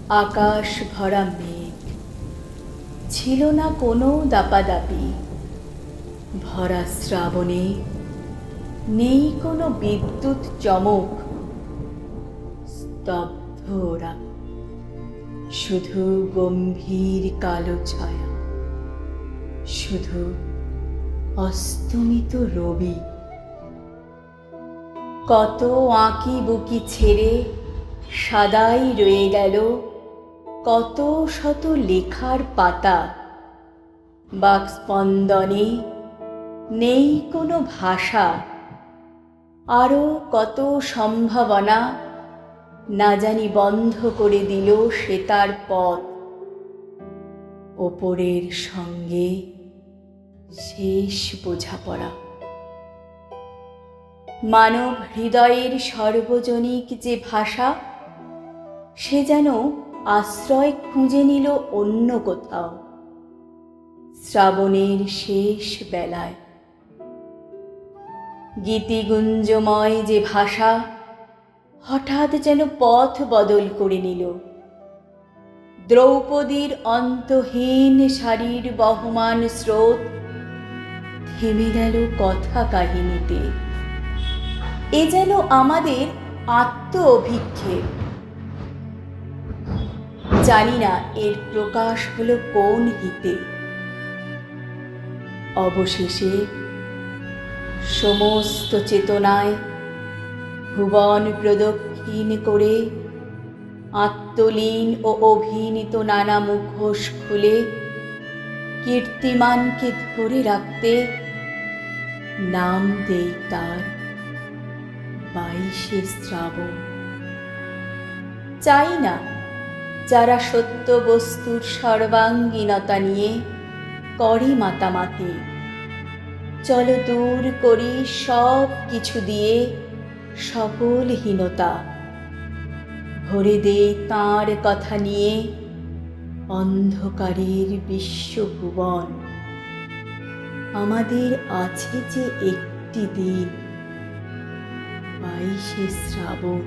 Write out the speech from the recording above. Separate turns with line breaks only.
আকাশ ভরা মেঘ, ছিল না কোনো দাপাদাপি। ভরা শ্রাবণে নেই কোনো বিদ্যুৎ চমক। স্তব্ধ ওরা, শুধু গম্ভীর কালো ছায়া, শুধু অস্তমিত রবি। কত আঁকি বুকি ছেড়ে সাদাই রয়ে গেল কত শত লেখার পাতা। বাক্স্পন্দনে নেই কোনো ভাষা, আরো কত সম্ভাবনা না জানি বন্ধ করে দিল সে তার পথ। ওপরের সঙ্গে শেষ বোঝাপড়া। মানব হৃদয়ের সর্বজনিক যে ভাষা, সে যেন আশ্রয় খুঁজে নিল অন্য কোথাও। শ্রাবণের শেষ বেলায় গীতিগুঞ্জময় যে ভাষা হঠাৎ যেন পথ বদল করে নিল। দ্রৌপদীর অন্তহীন শারীর বহমান স্রোত থেমে গেল কথা কাহিনীতে। এ যেন আমাদের আত্ম অভিক্ষেপ। জানি না এর প্রকাশ হলো কোন হিতে। অবশেষে সমস্ত চেতনায় ভুবন প্রদক্ষিণ করে আত্মলীন ও অভিনীত নানা মুখোশ খুলে কীর্তিমানকে ধরে রাখতে নাম দেই তার 22শে শ্রাবণ। চাই না যারা সত্য বস্তুর সর্বাঙ্গীনতা নিয়ে করে মাতামাতি। চলো দূর করি সব কিছু দিয়ে সকল হীনতা। ভরে দে তাঁর কথা নিয়ে অন্ধকারের বিশ্বভুবন। আমাদের আছে যে একটি দিন, 22শে শ্রাবণ।